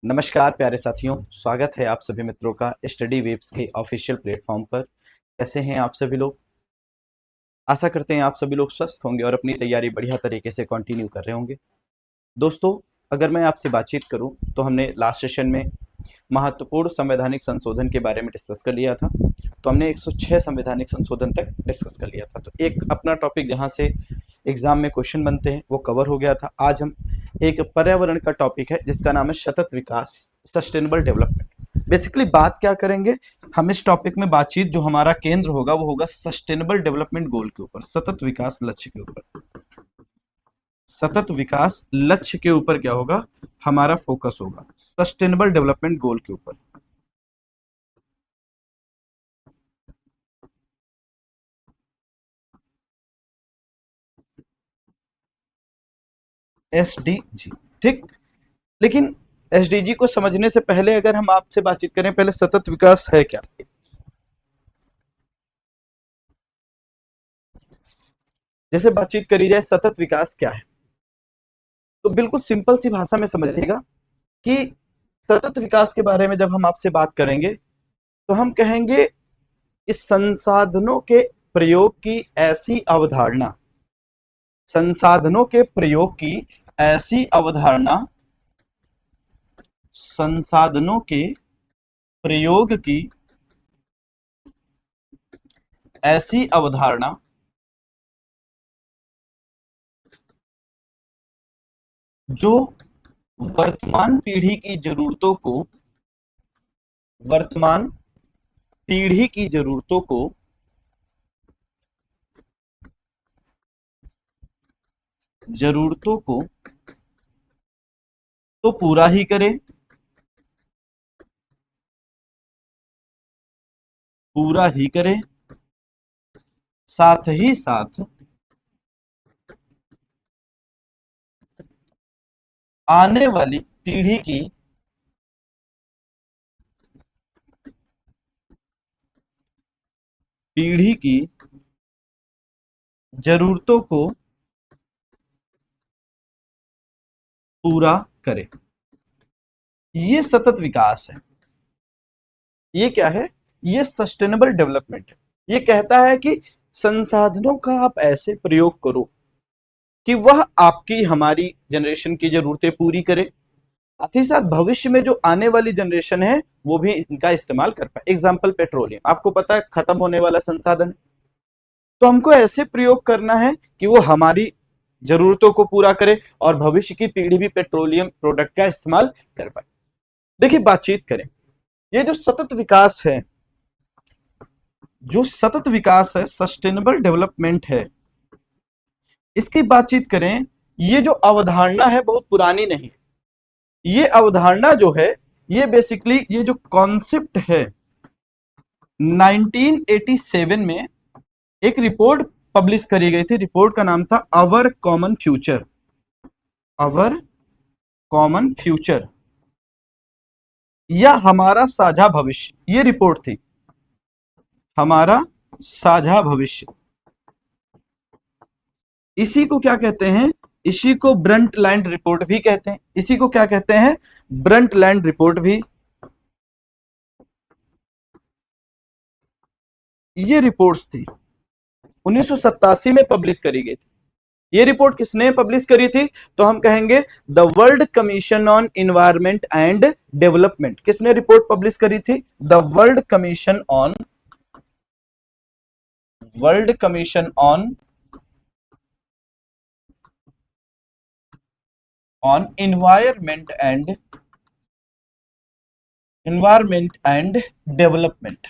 नमस्कार प्यारे साथियों, स्वागत है आप सभी मित्रों का स्टडी वेब्स के ऑफिशियल प्लेटफॉर्म पर। कैसे हैं आप सभी लोग? आशा करते हैं आप सभी लोग स्वस्थ होंगे और अपनी तैयारी बढ़िया तरीके से कंटिन्यू कर रहे होंगे। दोस्तों, अगर मैं आपसे बातचीत करूं तो हमने लास्ट सेशन में महत्वपूर्ण संवैधानिक संशोधन के बारे में डिस्कस कर लिया था। तो हमने 106 संवैधानिक संशोधन तक डिस्कस कर लिया था। तो एक अपना टॉपिक जहां से एग्जाम में क्वेश्चन बनते हैं वो कवर हो गया था। आज हम एक पर्यावरण का टॉपिक है जिसका नाम है सतत विकास, सस्टेनेबल डेवलपमेंट। बेसिकली बात क्या करेंगे हम इस टॉपिक में? बातचीत जो हमारा केंद्र होगा वो होगा सस्टेनेबल डेवलपमेंट गोल के ऊपर, सतत विकास लक्ष्य के ऊपर। सतत विकास लक्ष्य के ऊपर क्या होगा? हमारा फोकस होगा सस्टेनेबल डेवलपमेंट गोल के ऊपर। एसडीजी, ठीक। लेकिन एसडीजी को समझने से पहले अगर हम आपसे बातचीत करें, पहले सतत विकास है क्या? जैसे बातचीत करी जाए सतत विकास क्या है, तो बिल्कुल सिंपल सी भाषा में समझिएगा कि सतत विकास के बारे में जब हम आपसे बात करेंगे तो हम कहेंगे इस संसाधनों के प्रयोग की ऐसी अवधारणा, संसाधनों के प्रयोग की ऐसी अवधारणा, संसाधनों के प्रयोग की ऐसी अवधारणा जो वर्तमान पीढ़ी की जरूरतों को, वर्तमान पीढ़ी की जरूरतों को जरूरतों को तो पूरा ही करे, पूरा ही करे, साथ ही साथ आने वाली पीढ़ी की जरूरतों को पूरा करे। ये सतत विकास है। ये क्या है? ये सस्टेनेबल डेवलपमेंट है। ये कहता है कि संसाधनों का आप ऐसे प्रयोग करो कि वह आपकी, हमारी जनरेशन की जरूरतें पूरी करे, साथ ही साथ भविष्य में जो आने वाली जनरेशन है वो भी इनका इस्तेमाल कर पाए। एग्जाम्पल पेट्रोलियम, आपको पता है खत्म होने वाला संसाधन है, तो हमको ऐसे प्रयोग करना है कि वो हमारी जरूरतों को पूरा करे और भविष्य की पीढ़ी भी पेट्रोलियम प्रोडक्ट का इस्तेमाल कर पाए। देखिए, बातचीत करें, ये जो सतत विकास है, जो सतत विकास है, सस्टेनेबल डेवलपमेंट है, इसकी बातचीत करें, ये जो अवधारणा है बहुत पुरानी नहीं। ये अवधारणा जो है, ये बेसिकली ये जो कॉन्सेप्ट है 1987 में एक रिपोर्ट पब्लिश करी गई थी। रिपोर्ट का नाम था अवर कॉमन फ्यूचर, अवर कॉमन फ्यूचर या हमारा साझा भविष्य। ये रिपोर्ट थी, हमारा साझा भविष्य। इसी को क्या कहते हैं? इसी को ब्रंटलैंड रिपोर्ट भी कहते हैं। इसी को क्या कहते हैं? ब्रंटलैंड रिपोर्ट भी। ये रिपोर्ट्स थी 1987 में पब्लिश करी गई थी। ये रिपोर्ट किसने पब्लिश करी थी? तो हम कहेंगे the world commission on environment and development. किसने रिपोर्ट पब्लिश करी थी? The world commission on, world commission on environment and development.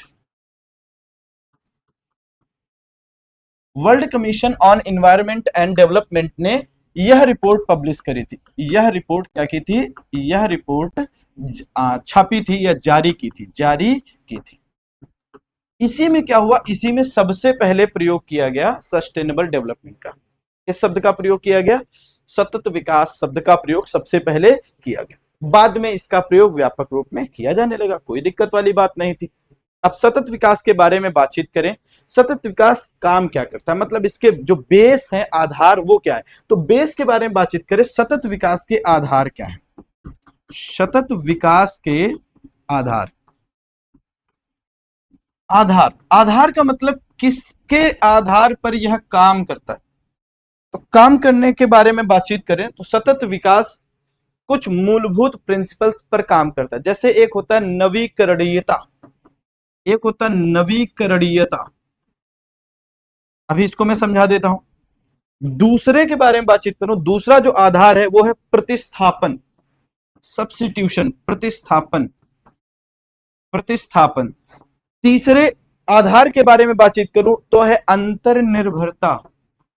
World commission on environment and development ने यह रिपोर्ट पब्लिश करी थी। यह रिपोर्ट क्या की थी? यह रिपोर्ट छापी थी या जारी की थी, जारी की थी। इसी में क्या हुआ? इसी में सबसे पहले प्रयोग किया गया सस्टेनेबल डेवलपमेंट का। किस शब्द का प्रयोग किया गया? सतत विकास शब्द का प्रयोग सबसे पहले किया गया। बाद में इसका प्रयोग व्यापक रूप में किया जाने लगा, कोई दिक्कत वाली बात नहीं थी। अब सतत विकास के बारे में बातचीत करें। सतत विकास काम क्या करता है, मतलब इसके जो बेस है, आधार, वो क्या है? तो बेस के बारे में बातचीत करें, सतत विकास के आधार क्या है? सतत विकास के आधार। आधार, आधार का मतलब किसके आधार पर यह काम करता है। तो काम करने के बारे में बातचीत करें तो सतत विकास कुछ मूलभूत प्रिंसिपल्स पर काम करता है। जैसे एक होता है नवीकरणीयता, एक होता है नवीकरणीयता। अभी इसको मैं समझा देता हूं। दूसरे के बारे में बातचीत करूं, दूसरा जो आधार है वो है प्रतिस्थापन, सब्स्टिट्यूशन, प्रतिस्थापन, प्रतिस्थापन। तीसरे आधार के बारे में बातचीत करूं तो है अंतर्निर्भरता।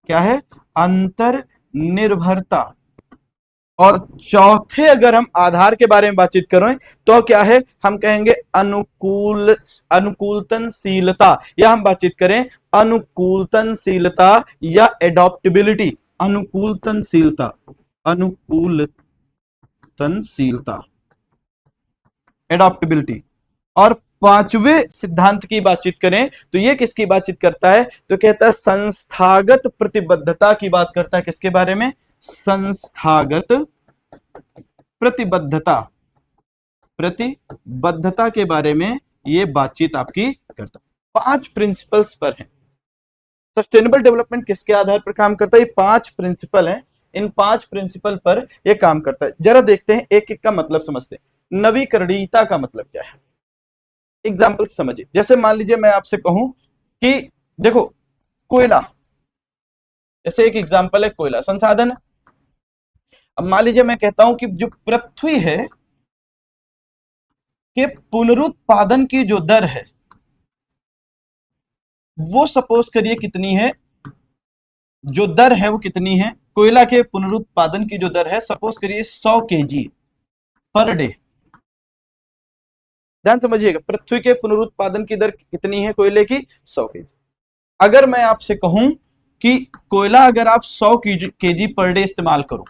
क्या है? अंतर्निर्भरता। और चौथे अगर हम आधार के बारे में बातचीत करें तो क्या है? हम कहेंगे अनुकूलनशीलता, या हम बातचीत करें अनुकूलनशीलता या एडॉप्टेबिलिटी। अनुकूलनशीलता, अनुकूलनशीलता, एडॉप्टेबिलिटी। और पांचवें सिद्धांत की बातचीत करें तो ये किसकी बातचीत करता है? तो कहता है संस्थागत प्रतिबद्धता की बात करता है। किसके बारे में? संस्थागत प्रतिबद्धता, प्रतिबद्धता के बारे में ये बातचीत आपकी करता है। 5 प्रिंसिपल्स पर है। सस्टेनेबल डेवलपमेंट किसके आधार पर काम करता है? ये 5 प्रिंसिपल हैं, इन 5 प्रिंसिपल पर ये काम करता है। जरा देखते हैं, एक एक का मतलब समझते हैं। नवीकरणीयता का मतलब क्या है? एग्जाम्पल समझिए। जैसे मान लीजिए मैं आपसे कहूं कि देखो कोयला, जैसे एक एग्जाम्पल है कोयला संसाधन। अब मान लीजिए मैं कहता हूं कि जो पृथ्वी है के पुनरुत्पादन की जो दर है वो सपोज करिए कितनी है, जो दर है वो कितनी है? कोयला के पुनरुत्पादन की जो दर है सपोज करिए 100 केजी पर डे। ध्यान समझिएगा, पृथ्वी के पुनरुत्पादन की दर कितनी है कोयले की? 100 केजी। अगर मैं आपसे कहूं कि कोयला अगर आप 100 केजी पर डे इस्तेमाल करो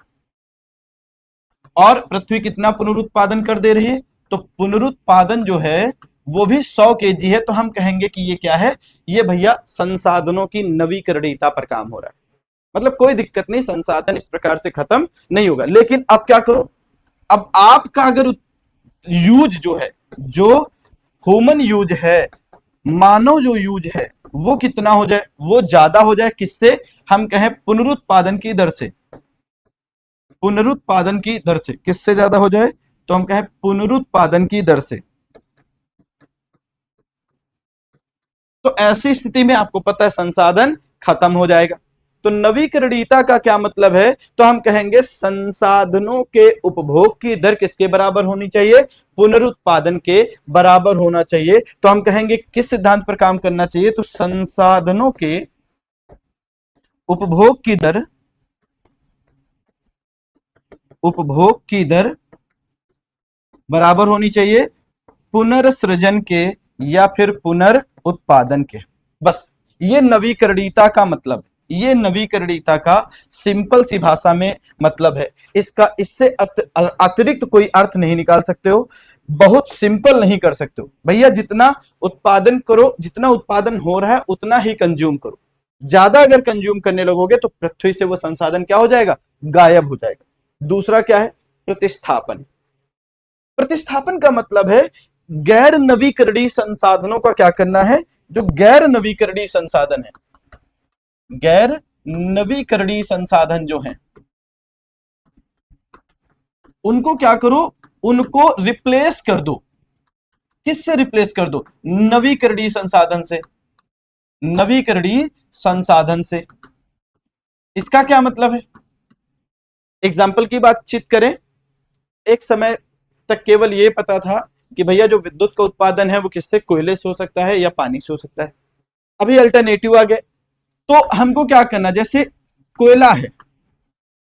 और पृथ्वी कितना पुनरुत्पादन कर दे रही है, तो पुनरुत्पादन जो है वो भी 100 केजी है, तो हम कहेंगे कि ये क्या है? ये भैया संसाधनों की नवीकरणीयता पर काम हो रहा है। मतलब कोई दिक्कत नहीं, संसाधन इस प्रकार से खत्म नहीं होगा। लेकिन अब क्या करो, अब आपका अगर यूज जो है, जो ह्यूमन यूज है, मानव जो यूज है वो कितना हो जाए? वो ज्यादा हो जाए। किससे? हम कहें पुनरुत्पादन की दर से। पुनरुत्पादन की दर से किससे ज्यादा हो जाए? तो हम कहें पुनरुत्पादन की दर से। तो ऐसी स्थिति में आपको पता है संसाधन खत्म हो जाएगा। तो नवीकरणीयता का क्या मतलब है? तो हम कहेंगे संसाधनों के उपभोग की दर किसके बराबर होनी चाहिए? पुनरुत्पादन के बराबर होना चाहिए। तो हम कहेंगे किस सिद्धांत पर काम करना चाहिए? तो संसाधनों के उपभोग की दर, उपभोग की दर बराबर होनी चाहिए पुनर्सृजन के या फिर पुनर्उत्पादन के। बस ये नवीकरणीयता का मतलब, ये नवीकरणीयता का सिंपल सी भाषा में मतलब है। इसका इससे अतिरिक्त कोई अर्थ नहीं निकाल सकते हो, बहुत सिंपल नहीं कर सकते हो। भैया जितना उत्पादन करो, जितना उत्पादन हो रहा है उतना ही कंज्यूम करो। ज्यादा अगर कंज्यूम करने लगोगे तो पृथ्वी से वो संसाधन क्या हो जाएगा? गायब हो जाएगा। दूसरा क्या है? प्रतिस्थापन। प्रतिस्थापन का मतलब है गैर नवीकरणीय संसाधनों का क्या करना है? जो गैर नवीकरणीय संसाधन है, गैर नवीकरणीय संसाधन जो हैं उनको क्या करो? उनको रिप्लेस कर दो। किससे रिप्लेस कर दो? नवीकरणीय संसाधन से, नवीकरणीय संसाधन से। इसका क्या मतलब है? एग्जाम्पल की बातचीत करें, एक समय तक केवल ये पता था कि भैया जो विद्युत का उत्पादन है वो किससे? कोयले से हो सकता है या पानी से हो सकता है। अभी अल्टरनेटिव आ गए, तो हमको क्या करना? जैसे कोयला है,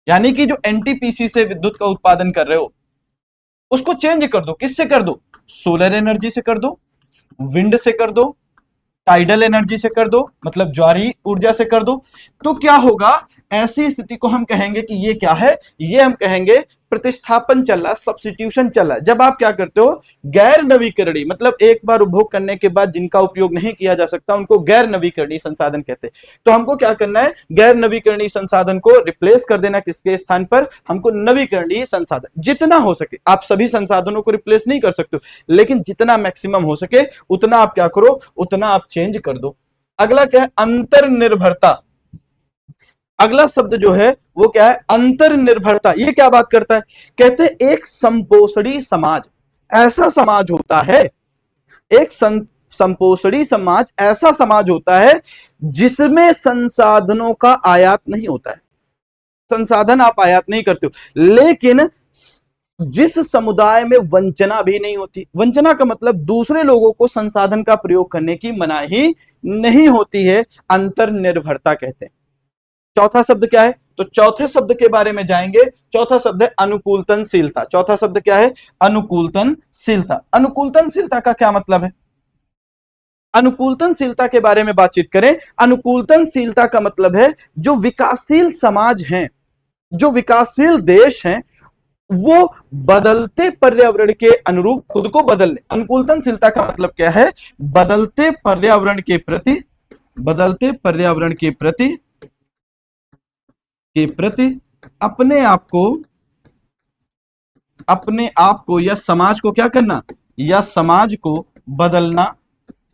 यानी कि जो एनटीपीसी से विद्युत का उत्पादन कर रहे हो उसको चेंज कर दो। किससे कर दो? सोलर एनर्जी से कर दो, विंड से कर दो, टाइडल एनर्जी से कर दो, मतलब ज्वारीय ऊर्जा से कर दो। तो क्या होगा? ऐसी स्थिति को हम कहेंगे कि ये क्या है, ये हम कहेंगे प्रतिस्थापन चल रहा, सब्स्टिट्यूशन चल रहा है। जब आप क्या करते हो, गैर नवीकरणीय, मतलब एक बार उपभोग करने के बाद जिनका उपयोग नहीं किया जा सकता उनको गैर नवीकरणीय संसाधन कहते हैं। तो हमको क्या करना है, गैर नवीकरणीय संसाधन को रिप्लेस कर देना, किसके स्थान पर, हमको नवीकरणीय संसाधन जितना हो सके। आप सभी संसाधनों को रिप्लेस नहीं कर सकते, लेकिन जितना मैक्सिमम हो सके उतना आप क्या करो, उतना आप चेंज कर दो। अगला क्या है, अंतरनिर्भरता। अगला शब्द जो है वो क्या है, अंतरनिर्भरता। ये क्या बात करता है, कहते हैं एक संपोषणी समाज ऐसा समाज होता है, एक संपोषणी समाज ऐसा समाज होता है जिसमें संसाधनों का आयात नहीं होता है। संसाधन आप आयात नहीं करते हो, लेकिन जिस समुदाय में वंचना भी नहीं होती। वंचना का मतलब दूसरे लोगों को संसाधन का प्रयोग करने की मनाही नहीं होती है, अंतरनिर्भरता कहते हैं। चौथा शब्द क्या है, तो चौथे शब्द के बारे में जाएंगे। चौथा शब्द है अनुकूलनशीलता। चौथा शब्द क्या है, अनुकूलनशीलता। अनुकूलनशीलता का क्या मतलब है, अनुकूलनशीलता के बारे में बातचीत करें। अनुकूलनशीलता का मतलब है जो विकासशील समाज हैं, जो विकासशील देश हैं, वो बदलते पर्यावरण के अनुरूप खुद को बदलने। अनुकूलनशीलता का मतलब क्या है, बदलते पर्यावरण के प्रति, बदलते पर्यावरण के प्रति अपने आप को या समाज को क्या करना, या समाज को बदलना,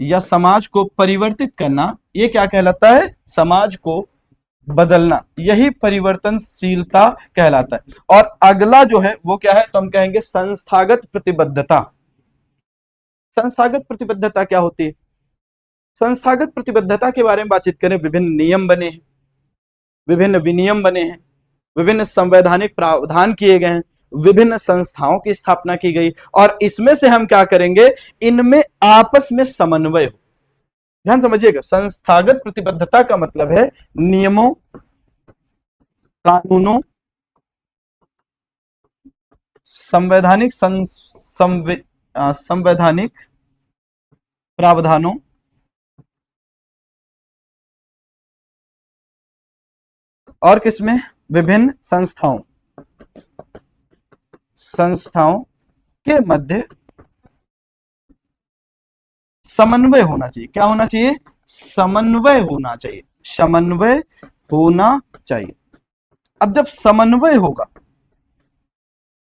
या समाज को परिवर्तित करना। ये क्या कहलाता है, समाज को बदलना, यही परिवर्तनशीलता कहलाता है। और अगला जो है वो क्या है, तो हम कहेंगे संस्थागत प्रतिबद्धता। संस्थागत प्रतिबद्धता क्या होती है, संस्थागत प्रतिबद्धता के बारे में बातचीत करें। विभिन्न नियम बने हैं, विभिन्न विनियम बने हैं, विभिन्न संवैधानिक प्रावधान किए गए हैं, विभिन्न संस्थाओं की स्थापना की गई, और इसमें से हम क्या करेंगे, इनमें आपस में समन्वय हो। ध्यान समझिएगा, संस्थागत प्रतिबद्धता का मतलब है नियमों, कानूनों, संवैधानिक संवैधानिक प्रावधानों और किसमें, विभिन्न संस्थाओं के मध्य समन्वय होना चाहिए। क्या होना चाहिए, समन्वय होना चाहिए, समन्वय होना चाहिए। अब जब समन्वय होगा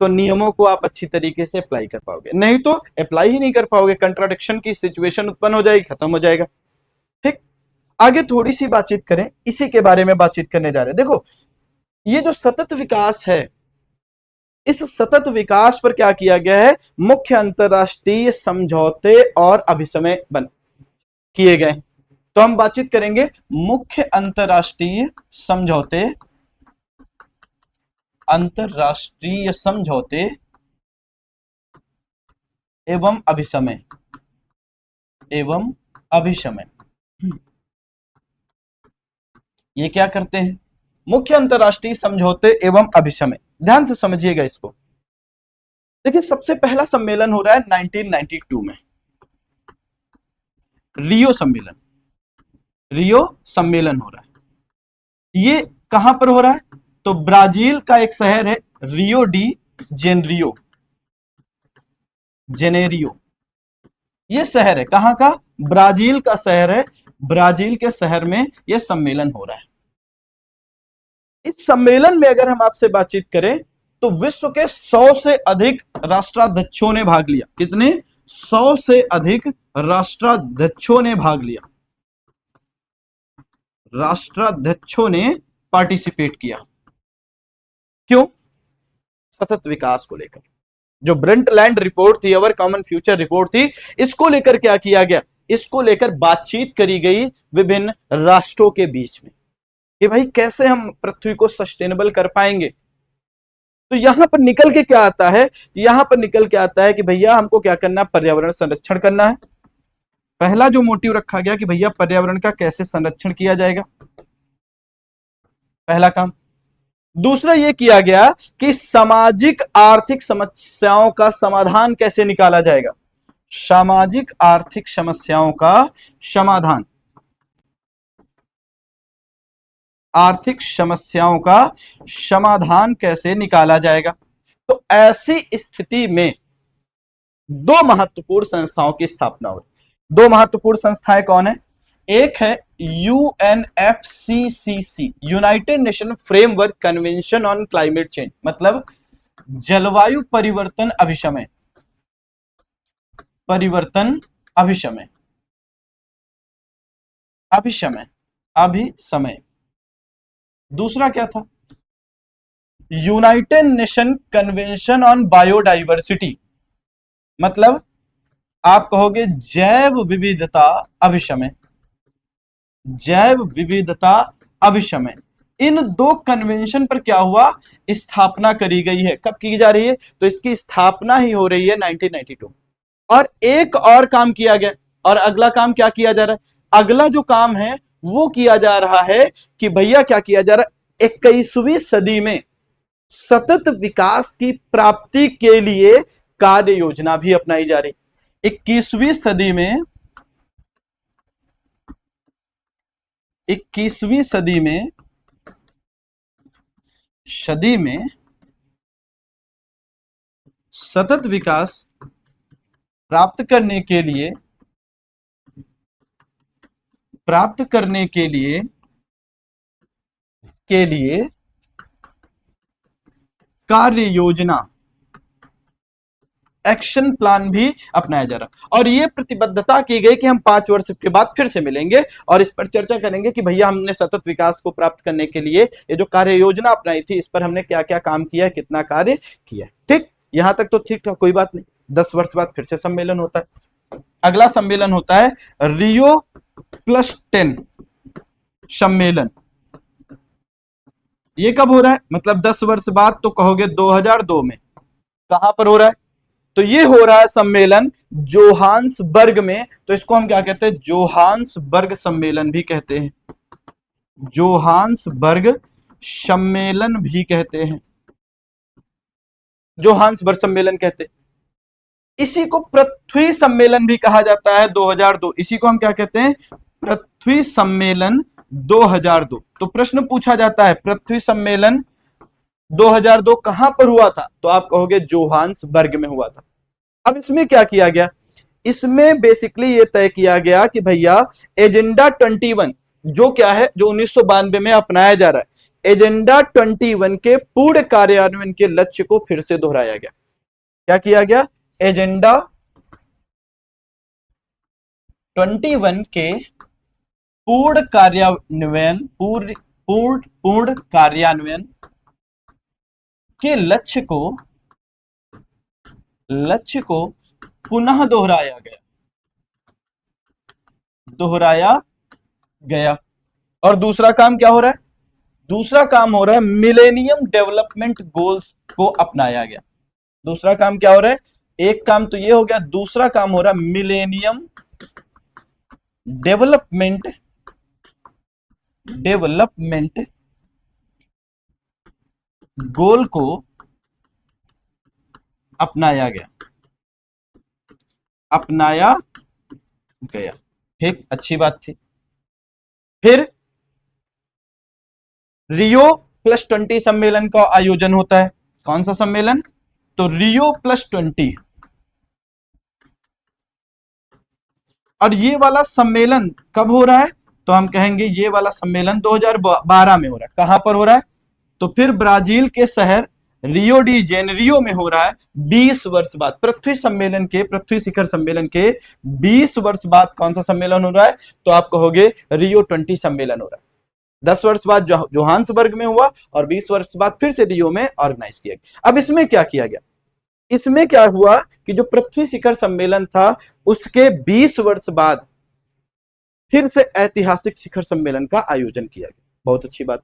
तो नियमों को आप अच्छी तरीके से अप्लाई कर पाओगे, नहीं तो अप्लाई ही नहीं कर पाओगे, कंट्राडिक्शन की सिचुएशन उत्पन्न हो जाएगी, खत्म हो जाएगा। ठीक, आगे थोड़ी सी बातचीत करें, इसी के बारे में बातचीत करने जा रहे हैं। देखो, ये जो सतत विकास है, इस सतत विकास पर क्या किया गया है, मुख्य अंतरराष्ट्रीय समझौते और अभिसमय बन किए गए। तो हम बातचीत करेंगे मुख्य अंतरराष्ट्रीय समझौते, अंतरराष्ट्रीय समझौते एवं अभिसमय, ये क्या करते हैं, मुख्य अंतरराष्ट्रीय समझौते एवं अभिसमय। ध्यान से समझिएगा इसको। देखिए, सबसे पहला सम्मेलन हो रहा है 1992 में, रियो सम्मेलन हो रहा है। ये कहां पर हो रहा है, तो ब्राजील का एक शहर है रियो डी जेनेरियो। ये शहर है, कहां का, ब्राजील का शहर है। ब्राजील के शहर में यह सम्मेलन हो रहा है। इस सम्मेलन में अगर हम आपसे बातचीत करें तो विश्व के 100 से अधिक राष्ट्राध्यक्षों ने भाग लिया। कितने, 100 से अधिक राष्ट्राध्यक्षों ने भाग लिया, राष्ट्राध्यक्षों ने पार्टिसिपेट किया। क्यों, सतत विकास को लेकर। जो ब्रंटलैंड रिपोर्ट थी, अवर कॉमन फ्यूचर रिपोर्ट थी, इसको लेकर क्या किया गया, इसको लेकर बातचीत करी गई विभिन्न राष्ट्रों के बीच में कि भाई कैसे हम पृथ्वी को सस्टेनेबल कर पाएंगे। तो यहां पर निकल के क्या आता है, यहां पर निकल के आता है कि भैया हमको क्या करना है, पर्यावरण संरक्षण करना है। पहला जो मोटिव रखा गया कि भैया पर्यावरण का कैसे संरक्षण किया जाएगा, पहला काम। दूसरा ये किया गया कि सामाजिक आर्थिक समस्याओं का समाधान कैसे निकाला जाएगा, सामाजिक आर्थिक समस्याओं का समाधान। आर्थिक समस्याओं का समाधान कैसे निकाला जाएगा। तो ऐसी स्थिति में दो महत्वपूर्ण संस्थाओं की स्थापना हुई। दो महत्वपूर्ण संस्थाएं कौन है? एक है UNFCCC, United nation framework convention on climate change, मतलब जलवायु परिवर्तन अभिशमय, परिवर्तन अभिशमय, अभिशमय, अभिशमय। दूसरा क्या था? United nation convention on biodiversity, मतलब आप कहोगे जैव विविधता अभिशमय, जैव विविधता अभिशमय। इन दो कन्वेंशन पर क्या हुआ? स्थापना करी गई है। कब की जा रही है? तो इसकी स्थापना ही हो रही है 1992। और एक और काम किया गया, और अगला काम क्या किया जा रहा है? अगला जो काम है वो किया जा रहा है कि भैया क्या किया जा रहा है, 21वीं सदी में सतत विकास की प्राप्ति के लिए कार्य योजना भी अपनाई जा रही। 21वीं सदी में, 21वीं सदी में सतत विकास प्राप्त करने के लिए कार्य योजना, एक्शन प्लान भी अपनाया जा रहा। और ये प्रतिबद्धता की गई कि हम 5 वर्ष के बाद फिर से मिलेंगे और इस पर चर्चा करेंगे कि भैया हमने सतत विकास को प्राप्त करने के लिए ये जो कार्य योजना अपनाई थी, इस पर हमने क्या क्या काम किया, कितना कार्य किया। ठीक, यहां तक तो ठीक था, कोई बात नहीं। 10 वर्ष बाद फिर से सम्मेलन होता है। अगला सम्मेलन होता है रियो +10 सम्मेलन। ये कब हो रहा है? मतलब 10 वर्ष बाद, तो कहोगे 2002 में। कहां पर हो रहा है? तो ये हो रहा है सम्मेलन जोहान्सबर्ग में। तो इसको हम क्या कहते हैं? जोहान्सबर्ग सम्मेलन भी कहते हैं, जोहान्सबर्ग सम्मेलन भी कहते हैं, जोहान्सबर्ग सम्मेलन कहते हैं। इसी को पृथ्वी सम्मेलन भी कहा जाता है 2002। इसी को हम क्या कहते हैं? पृथ्वी सम्मेलन 2002। तो प्रश्न पूछा जाता है पृथ्वी सम्मेलन 2002 कहां पर हुआ था? तो आप कहोगे जोहान्सबर्ग में हुआ था। अब इसमें क्या किया गया? इसमें बेसिकली ये तय किया गया कि भैया एजेंडा 21 जो क्या है, जो 1992 में अपनाया जा रहा है, एजेंडा 21 के पूर्ण कार्यान्वयन के लक्ष्य को फिर से दोहराया गया। क्या किया गया? एजेंडा 21 के पूर्ण कार्यान्वयन, पूर्ण कार्यान्वयन के लक्ष्य को पुनः दोहराया गया। और दूसरा काम क्या हो रहा है? दूसरा काम हो रहा है मिलेनियम डेवलपमेंट गोल्स को अपनाया गया। दूसरा काम क्या हो रहा है? एक काम तो ये हो गया, दूसरा काम हो रहा है मिलेनियम डेवलपमेंट गोल को अपनाया गया। ठीक, अच्छी बात थी। फिर रियो +20 सम्मेलन का आयोजन होता है। कौन सा सम्मेलन? तो रियो +20। और ये वाला सम्मेलन कब हो रहा है? तो हम कहेंगे ये वाला सम्मेलन 2012 में हो रहा है। कहां पर हो रहा है? तो फिर ब्राजील के शहर रियो डी जेनेरियो में हो रहा है। 20 वर्ष बाद पृथ्वी शिखर सम्मेलन के 20 वर्ष बाद कौन सा सम्मेलन हो रहा है? तो आप कहोगे रियो 20 सम्मेलन हो रहा है। 10 वर्ष बाद जोहान्सबर्ग में हुआ और 20 वर्ष बाद फिर से रियो में ऑर्गेनाइज किया गया। अब इसमें क्या किया गया? इसमें क्या हुआ कि जो पृथ्वी शिखर सम्मेलन था उसके 20 वर्ष बाद फिर से ऐतिहासिक शिखर सम्मेलन का आयोजन किया गया। बहुत अच्छी बात।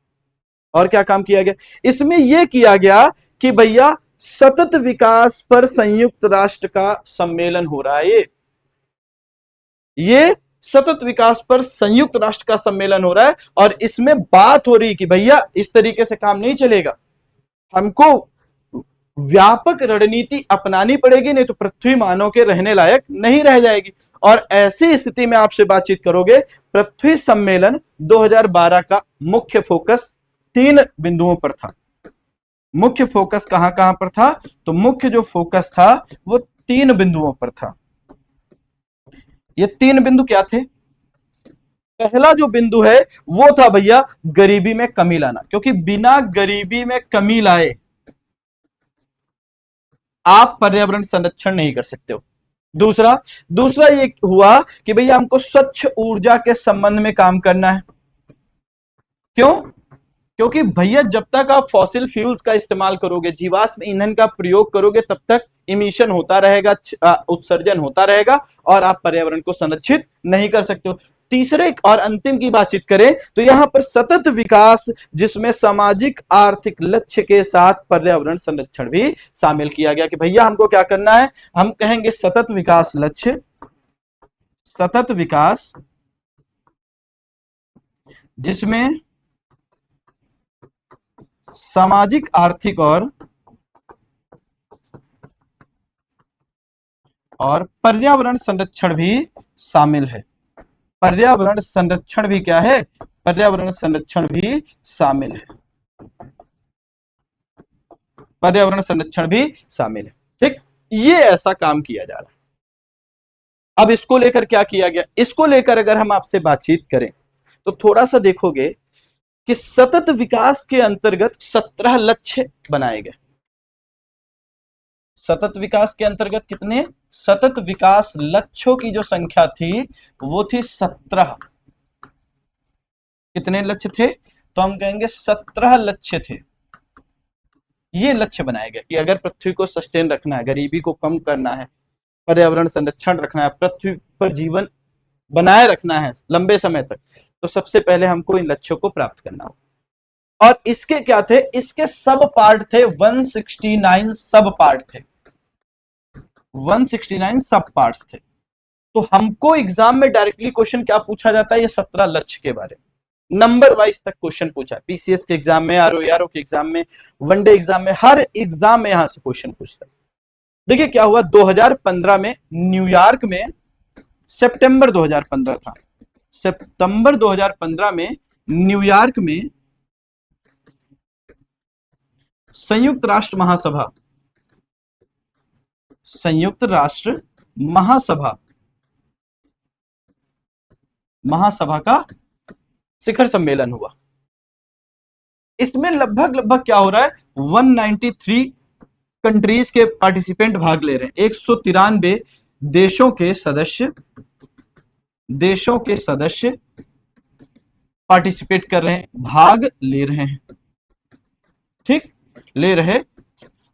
और क्या काम किया गया? इसमें यह किया गया कि भैया सतत विकास पर संयुक्त राष्ट्र का सम्मेलन हो रहा है। ये सतत विकास पर संयुक्त राष्ट्र का सम्मेलन हो रहा है और इसमें बात हो रही कि भैया इस तरीके से काम नहीं चलेगा, हमको व्यापक रणनीति अपनानी पड़ेगी, नहीं तो पृथ्वी मानव के रहने लायक नहीं रह जाएगी। और ऐसी स्थिति में आपसे बातचीत करोगे, पृथ्वी सम्मेलन 2012 का मुख्य फोकस 3 बिंदुओं पर था। मुख्य फोकस कहां कहां पर था? तो मुख्य जो फोकस था वो 3 बिंदुओं पर था। ये 3 बिंदु क्या थे? पहला जो बिंदु है वो था भैया गरीबी में कमी लाना, क्योंकि बिना गरीबी में कमी लाए आप पर्यावरण संरक्षण नहीं कर सकते हो। दूसरा दूसरा ये हुआ कि भैया हमको स्वच्छ ऊर्जा के संबंध में काम करना है। क्यों? क्योंकि भैया जब तक आप फॉसिल फ्यूल्स का इस्तेमाल करोगे, जीवाश्म ईंधन का प्रयोग करोगे, तब तक इमिशन होता रहेगा, उत्सर्जन होता रहेगा और आप पर्यावरण को संरक्षित नहीं कर सकते हो। तीसरे और अंतिम की बातचीत करें तो यहां पर सतत विकास, जिसमें सामाजिक आर्थिक लक्ष्य के साथ पर्यावरण संरक्षण भी शामिल किया गया कि भैया हमको क्या करना है, हम कहेंगे सतत विकास लक्ष्य, सतत विकास जिसमें सामाजिक आर्थिक और पर्यावरण संरक्षण भी शामिल है। पर्यावरण संरक्षण भी क्या है? पर्यावरण संरक्षण भी शामिल है। पर्यावरण संरक्षण भी शामिल है। ठीक, ये ऐसा काम किया जा रहा है। अब इसको लेकर क्या किया गया? इसको लेकर अगर हम आपसे बातचीत करें तो थोड़ा सा देखोगे कि सतत विकास के अंतर्गत 17 लक्ष्य बनाए गए। सतत विकास के अंतर्गत कितने? सतत विकास लक्ष्यों की जो संख्या थी वो थी 17। कितने लक्ष्य थे? तो हम कहेंगे 17 लक्ष्य थे। ये लक्ष्य बनाए गए कि अगर पृथ्वी को सस्टेन रखना है, गरीबी को कम करना है, पर्यावरण संरक्षण रखना है, पृथ्वी पर जीवन बनाए रखना है लंबे समय तक, तो सबसे पहले हमको इन लक्ष्यों को प्राप्त करना होगा। और इसके क्या थे? इसके सब पार्ट थे, 169 सब पार्ट थे, 169 सब पार्ट्स थे। तो हमको एग्जाम में डायरेक्टली क्वेश्चन क्या पूछा जाता है? ये 17 लक्ष्य के बारे में नंबर वाइज तक क्वेश्चन पूछा है। पीसीएस के एग्जाम में, आरओ के एग्जाम में, वनडे एग्जाम में, हर एग्जाम में यहां से क्वेश्चन पूछता है। देखिए क्या हुआ 2015 में न्यूयॉर्क में, सितंबर 2015 था, सितंबर 2015 में न्यूयॉर्क में संयुक्त राष्ट्र महासभा, संयुक्त राष्ट्र महासभा का शिखर सम्मेलन हुआ। इसमें लगभग क्या हो रहा है? 193 कंट्रीज के पार्टिसिपेंट भाग ले रहे हैं। 193 देशों के सदस्य पार्टिसिपेट कर रहे हैं, भाग ले रहे हैं। ठीक, ले रहे।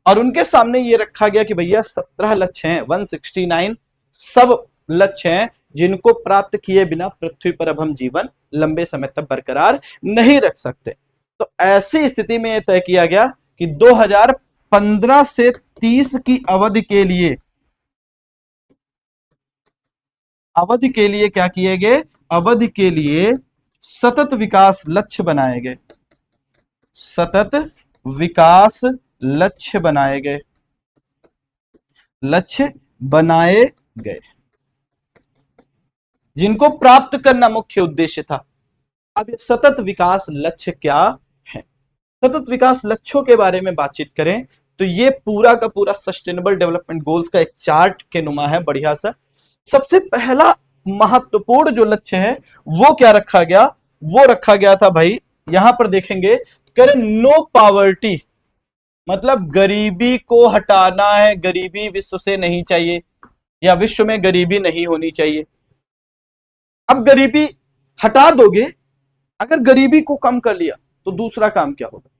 और उनके सामने ये रखा गया कि भैया 17 लक्ष्य हैं, 169 सब लक्ष्य हैं जिनको प्राप्त किए बिना पृथ्वी पर अब हम जीवन लंबे समय तक बरकरार नहीं रख सकते। तो ऐसी स्थिति में यह तय किया गया कि 2015 से 30 की अवधि के लिए क्या किए गए? अवधि के लिए सतत विकास लक्ष्य बनाए गए। सतत विकास लक्ष्य बनाए गए जिनको प्राप्त करना मुख्य उद्देश्य था। अब ये सतत विकास लक्ष्य क्या है? सतत विकास लक्ष्यों के बारे में बातचीत करें तो ये पूरा का पूरा सस्टेनेबल डेवलपमेंट गोल्स का एक चार्ट के नुमा है, बढ़िया सा। सबसे पहला महत्वपूर्ण जो लक्ष्य है वो क्या रखा गया? वो रखा गया था भाई, यहां पर देखेंगे, करें नो पॉवर्टी, मतलब गरीबी को हटाना है, गरीबी विश्व से नहीं चाहिए या विश्व में गरीबी नहीं होनी चाहिए। अब गरीबी हटा दोगे, अगर गरीबी को कम कर लिया तो दूसरा काम क्या होगा?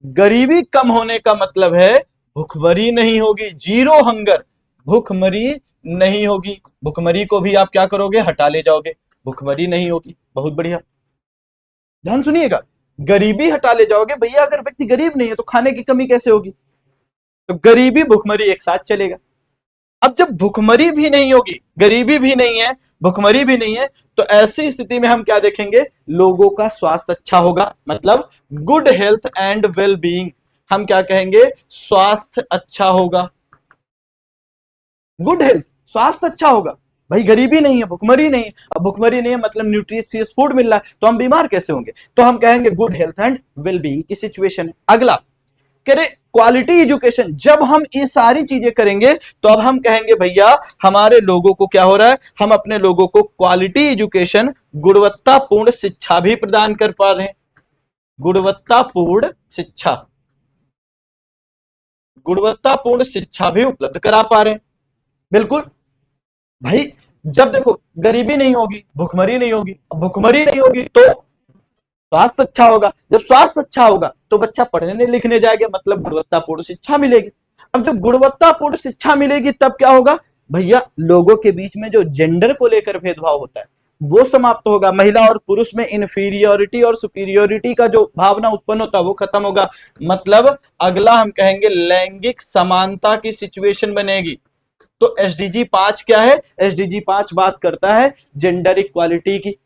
गरीबी कम होने का मतलब है भूखमरी नहीं होगी, जीरो हंगर, भूखमरी नहीं होगी। भूखमरी को भी आप क्या करोगे? हटा ले जाओगे, भूखमरी नहीं होगी। बहुत बढ़िया, ध्यान सुनिएगा, गरीबी हटा ले जाओगे। भैया अगर व्यक्ति गरीब नहीं है तो खाने की कमी कैसे होगी? तो गरीबी भूखमरी एक साथ चलेगा। अब जब भूखमरी भी नहीं होगी, गरीबी भी नहीं है, भूखमरी भी नहीं है, तो ऐसी स्थिति में हम क्या देखेंगे? लोगों का स्वास्थ्य अच्छा होगा, मतलब good health and well being. हम क्या कहेंगे? स्वास्थ्य अच्छा होगा, गुड हेल्थ, स्वास्थ्य अच्छा होगा। भाई गरीबी नहीं है, भुखमरी नहीं है। अब भुखमरी नहीं है मतलब न्यूट्रिशियस फूड मिल रहा है, तो हम बीमार कैसे होंगे? तो हम कहेंगे गुड हेल्थ एंड वेलबींग की सिचुएशन है। अगला कह रहे क्वालिटी एजुकेशन। जब हम ये सारी चीजें करेंगे तो अब हम कहेंगे भैया हमारे लोगों को क्या हो रहा है, हम अपने लोगों को क्वालिटी एजुकेशन, गुणवत्तापूर्ण शिक्षा भी प्रदान कर पा रहे हैं। गुणवत्तापूर्ण शिक्षा, गुणवत्तापूर्ण शिक्षा भी उपलब्ध करा पा रहे हैं। बिल्कुल भाई, जब देखो गरीबी नहीं होगी, भुखमरी नहीं होगी, भुखमरी नहीं होगी तो स्वास्थ्य अच्छा होगा, जब स्वास्थ्य अच्छा होगा तो बच्चा पढ़ने लिखने जाएगा, मतलब गुणवत्तापूर्ण शिक्षा मिलेगी। अब जब गुणवत्तापूर्ण शिक्षा मिलेगी तब क्या होगा भैया, लोगों के बीच में जो जेंडर को लेकर भेदभाव होता है वो समाप्त होगा। महिला और पुरुष में इंफीरियोरिटी और सुपीरियोरिटी का जो भावना उत्पन्न होता है वो खत्म होगा। मतलब अगला हम कहेंगे लैंगिक समानता की सिचुएशन बनेगी। तो एसडीजी 5 क्या है? एसडीजी 5 बात करता है जेंडर इक्वालिटी की।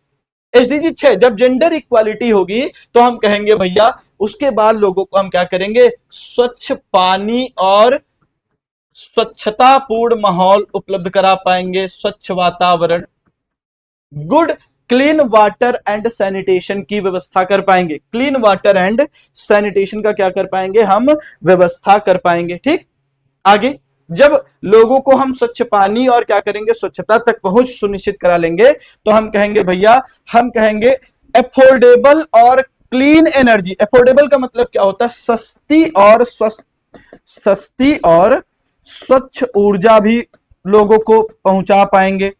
एसडीजी 6 जब जेंडर इक्वालिटी होगी तो हम कहेंगे भैया उसके बाद लोगों को हम क्या करेंगे, स्वच्छ पानी और स्वच्छतापूर्ण माहौल उपलब्ध करा पाएंगे, स्वच्छ वातावरण, good clean water and sanitation की व्यवस्था कर पाएंगे। क्लीन वाटर एंड सैनिटेशन का क्या कर पाएंगे, हम व्यवस्था कर पाएंगे। ठीक, आगे जब लोगों को हम स्वच्छ पानी और क्या करेंगे, स्वच्छता तक पहुंच सुनिश्चित करा लेंगे तो हम कहेंगे भैया, हम कहेंगे एफोर्डेबल और क्लीन एनर्जी। एफोर्डेबल का मतलब क्या होता है, सस्ती और सस्ती और स्वच्छ ऊर्जा भी लोगों को पहुंचा पाएंगे।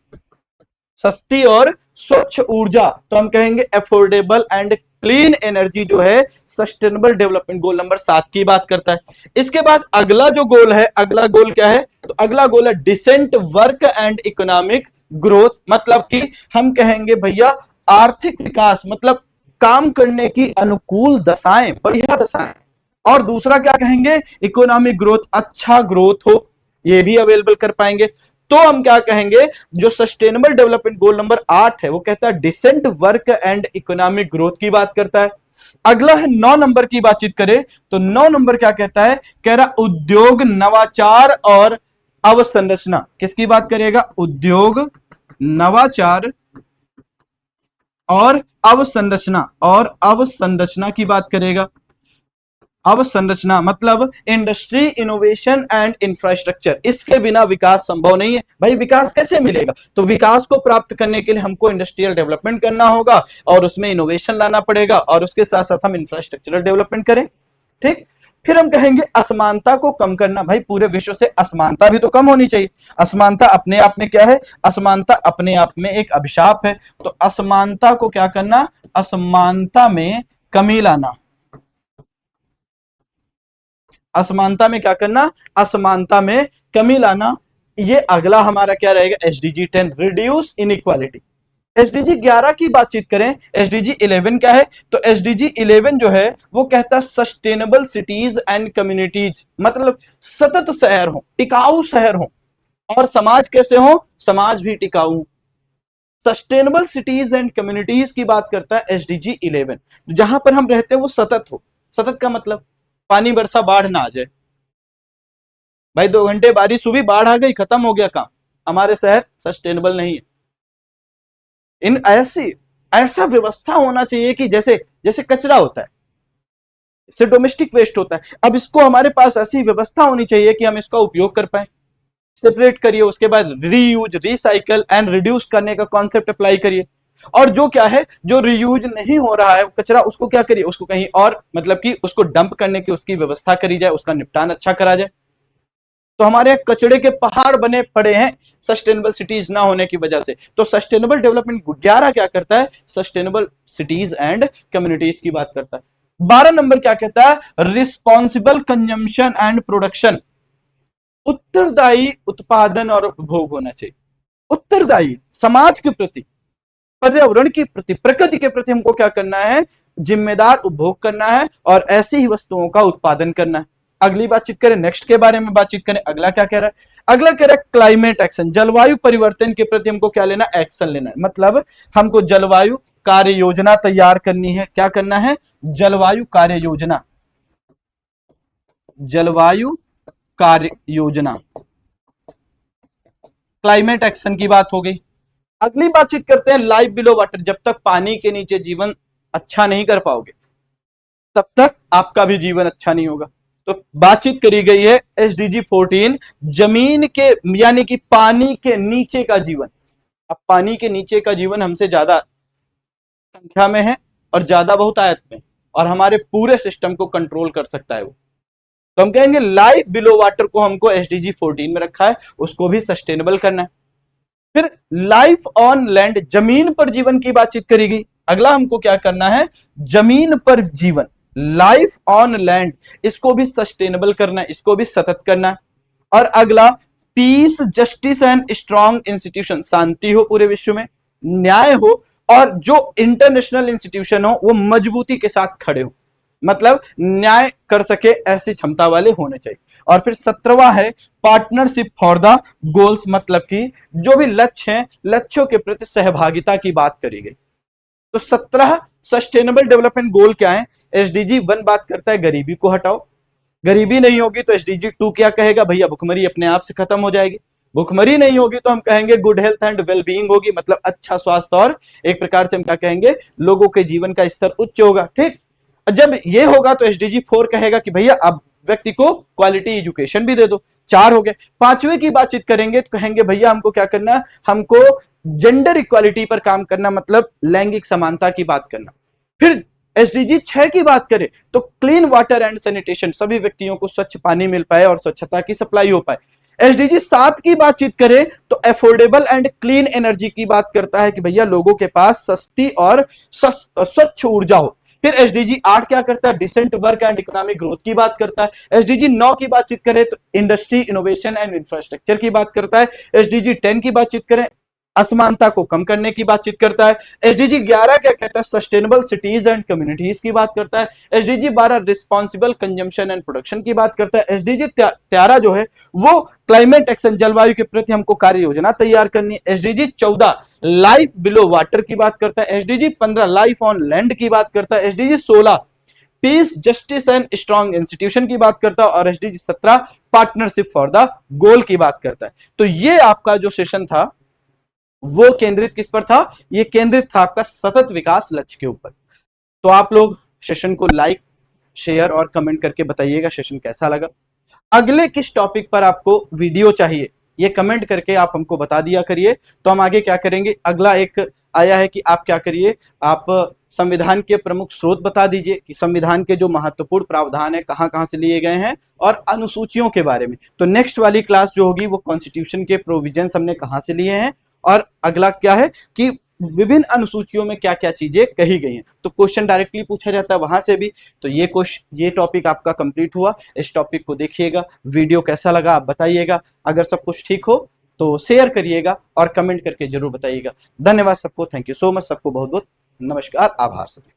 सस्ती और स्वच्छ ऊर्जा, तो हम कहेंगे अफोर्डेबल एंड क्लीन एनर्जी जो है सस्टेनेबल डेवलपमेंट गोल नंबर 7 की बात करता है। इसके बाद अगला जो गोल है, अगला गोल क्या है, तो अगला गोल है decent work and economic growth. मतलब कि हम कहेंगे भैया आर्थिक विकास, मतलब काम करने की अनुकूल दशाएं, बढ़िया दशाएं। और दूसरा क्या कहेंगे, इकोनॉमिक ग्रोथ, अच्छा ग्रोथ हो, ये भी अवेलेबल कर पाएंगे। तो हम क्या कहेंगे, जो सस्टेनेबल डेवलपमेंट गोल नंबर 8 है वो कहता है decent work and economic growth की बात करता है। अगला है 9 नंबर की बातचीत करें तो 9 नंबर क्या कहता है, कह रहा उद्योग नवाचार और अवसंरचना। किसकी बात करेगा, उद्योग नवाचार और अवसंरचना, और अवसंरचना की बात करेगा। अवसंरचना मतलब इंडस्ट्री, इनोवेशन एंड इंफ्रास्ट्रक्चर। इसके बिना विकास संभव नहीं है। भाई विकास कैसे मिलेगा, तो विकास को प्राप्त करने के लिए हमको इंडस्ट्रियल डेवलपमेंट करना होगा और उसमें इनोवेशन लाना पड़ेगा और उसके साथ साथ हम इंफ्रास्ट्रक्चरल डेवलपमेंट करें। ठीक, फिर हम कहेंगे असमानता को कम करना। भाई पूरे विश्व से असमानता भी तो कम होनी चाहिए। असमानता अपने आप में क्या है, असमानता अपने आप में एक अभिशाप है। तो असमानता को क्या करना, असमानता में कमी लाना। असमानता में क्या करना, असमानता में कमी लाना। ये अगला हमारा क्या रहेगा, एसडीजी 10 रिड्यूस इनइक्वालिटी। एसडीजी 11 की बातचीत करें, एसडीजी 11 क्या है, तो एसडीजी 11 जो है वो कहता है सस्टेनेबल सिटीज एंड कम्युनिटीज। मतलब सतत शहर हो, टिकाऊ शहर हो, और समाज कैसे हो, समाज भी टिकाऊ। सस्टेनेबल सिटीज एंड कम्युनिटीज की बात करता है एसडीजी 11, जहां पर हम रहते हैं वो सतत हो। सतत का मतलब पानी बरसा बाढ़ ना आ जाए। भाई 2 घंटे बारिश हुई, बाढ़ आ गई, खत्म हो गया काम। हमारे शहर सस्टेनेबल नहीं है। इन ऐसी ऐसा व्यवस्था होना चाहिए कि जैसे जैसे कचरा होता है, इससे डोमेस्टिक वेस्ट होता है, अब इसको हमारे पास ऐसी व्यवस्था होनी चाहिए कि हम इसका उपयोग कर पाए। सेपरेट करिए, उसके बाद रीयूज, रिसाइकल एंड रिड्यूस करने का कॉन्सेप्ट अप्लाई करिए। और जो क्या है, जो रियूज नहीं हो रहा है कचरा, उसको क्या करिए, उसको कहीं और, मतलब कि उसको डंप करने की उसकी व्यवस्था करी जाए, उसका निपटान अच्छा करा जाए। तो हमारे यहाँ कचड़े के पहाड़ बने पड़े हैं सस्टेनेबल सिटीज ना होने की वजह से। तो सस्टेनेबल डेवलपमेंट 11 क्या करता है, सस्टेनेबल सिटीज एंड कम्युनिटीज की बात करता है। 12 नंबर क्या कहता है, रिस्पॉन्सिबल कंजम्पशन एंड प्रोडक्शन। उत्तरदायी उत्पादन और उपभोग होना चाहिए। उत्तरदायी, समाज के प्रति, पर्यावरण के प्रति, प्रकृति के प्रति हमको क्या करना है, जिम्मेदार उपभोग करना है और ऐसी ही वस्तुओं का उत्पादन करना है। अगली बातचीत करें, नेक्स्ट के बारे में बातचीत करें। अगला क्या कह रहा है, अगला कह रहा है क्लाइमेट एक्शन। जलवायु परिवर्तन के प्रति हमको क्या लेना, एक्शन लेना है। मतलब हमको जलवायु कार्य योजना तैयार करनी है। क्या करना है, जलवायु कार्य योजना, जलवायु कार्य योजना। क्लाइमेट एक्शन की बात हो गई। अगली बातचीत करते हैं लाइफ बिलो वाटर। जब तक पानी के नीचे जीवन अच्छा नहीं कर पाओगे तब तक आपका भी जीवन अच्छा नहीं होगा। तो बातचीत करी गई है एसडीजी 14 जमीन के यानी कि पानी के नीचे का जीवन। अब पानी के नीचे का जीवन हमसे ज्यादा संख्या में है और ज्यादा बहुतायत में, और हमारे पूरे सिस्टम को कंट्रोल कर सकता है वो। तो हम कहेंगे लाइफ बिलो वाटर को हमको एसडीजी 14 में रखा है, उसको भी सस्टेनेबल करना है। फिर लाइफ ऑन लैंड, जमीन पर जीवन की बातचीत करेगी। अगला हमको क्या करना है, जमीन पर जीवन, लाइफ ऑन लैंड, इसको भी सस्टेनेबल करना है, इसको भी सतत करना है। और अगला peace justice and strong institution, शांति हो पूरे विश्व में, न्याय हो, और जो इंटरनेशनल इंस्टीट्यूशन हो वो मजबूती के साथ खड़े हो, मतलब न्याय कर सके ऐसी क्षमता वाले होने चाहिए। और फिर 17वां है पार्टनरशिप फॉर द गोल्स, मतलब कि जो भी लक्ष्य हैं, लक्ष्यों के प्रति सहभागिता की बात करी गई। तो 17 सस्टेनेबल डेवलपमेंट गोल क्या है। एसडीजी 1 बात करता है गरीबी को हटाओ, गरीबी नहीं होगी तो एसडीजी 2 क्या कहेगा, भैया भुखमरी अपने आप से खत्म हो जाएगी। भुखमरी नहीं होगी तो हम कहेंगे गुड हेल्थ एंड वेलबींग होगी, मतलब अच्छा स्वास्थ्य, और एक प्रकार से हम क्या कहेंगे, लोगों के जीवन का स्तर उच्च होगा। ठीक, जब ये होगा तो एसडीजी 4 कहेगा कि भैया अब व्यक्ति को क्वालिटी एजुकेशन भी दे दो। 4 हो गए। 5वें की बातचीत करेंगे तो कहेंगे भैया हमको क्या करना, हमको जेंडर इक्वालिटी पर काम करना, मतलब लैंगिक समानता की बात करना। फिर एसडीजी 6 की बात करें तो क्लीन वाटर एंड सैनिटेशन, सभी व्यक्तियों को स्वच्छ पानी मिल पाए और स्वच्छता की सप्लाई हो पाए। एसडीजी 7 की बातचीत करें तो अफोर्डेबल एंड क्लीन एनर्जी की बात करता है कि भैया लोगों के पास सस्ती और स्वच्छ ऊर्जा हो। फिर एसडीजी 8 क्या करता है, decent work and economic growth की बात करता है। एसडीजी 9 की बातचीत करें तो इंडस्ट्री इनोवेशन एंड इंफ्रास्ट्रक्चर की बात करता है। एसडीजी 10 की बातचीत करें असमानता को कम करने की बातचीत करता है। एसडीजी 11 क्या कहता है, सस्टेनेबल सिटीज एंड कम्युनिटीज की बात करता है। SDG 12 responsible consumption and production की बात करता है। एसडीजी 13 जो है वो क्लाइमेट एक्शन, जलवायु के प्रति हमको कार्य योजना तैयार करनी है। एसडीजी 14 लाइफ बिलो वाटर की बात करता है। एसडीजी 15 लाइफ ऑन लैंड की बात करता है। SDG 16 piece justice and strong institution की बात करता है। और SDG 17 partnership for the goal की बात करता है। तो ये आपका जो सेशन था वो केंद्रित किस पर था, ये केंद्रित था आपका सतत विकास लक्ष्य के ऊपर। तो आप लोग सेशन को लाइक, शेयर और कमेंट करके बताइएगा सेशन कैसा लगा। अगले किस टॉपिक पर आपको वीडियो चाहिए ये कमेंट करके आप हमको बता दिया करिए, तो हम आगे क्या करेंगे। अगला एक आया है कि आप क्या करिए, आप संविधान के प्रमुख स्रोत बता दीजिए कि संविधान के जो महत्वपूर्ण प्रावधान है कहां कहां से लिए गए हैं, और अनुसूचियों के बारे में। तो नेक्स्ट वाली क्लास जो होगी वो कॉन्स्टिट्यूशन के प्रोविजंस हमने कहां से लिए हैं, और अगला क्या है कि विभिन्न अनुसूचियों में क्या क्या चीजें कही गई हैं। तो क्वेश्चन डायरेक्टली पूछा जाता है वहां से भी। तो ये टॉपिक आपका कंप्लीट हुआ। इस टॉपिक को देखिएगा, वीडियो कैसा लगा आप बताइएगा। अगर सब कुछ ठीक हो तो शेयर करिएगा और कमेंट करके जरूर बताइएगा। धन्यवाद सबको, थैंक यू सो मच, सबको बहुत बहुत नमस्कार, आभार सभी।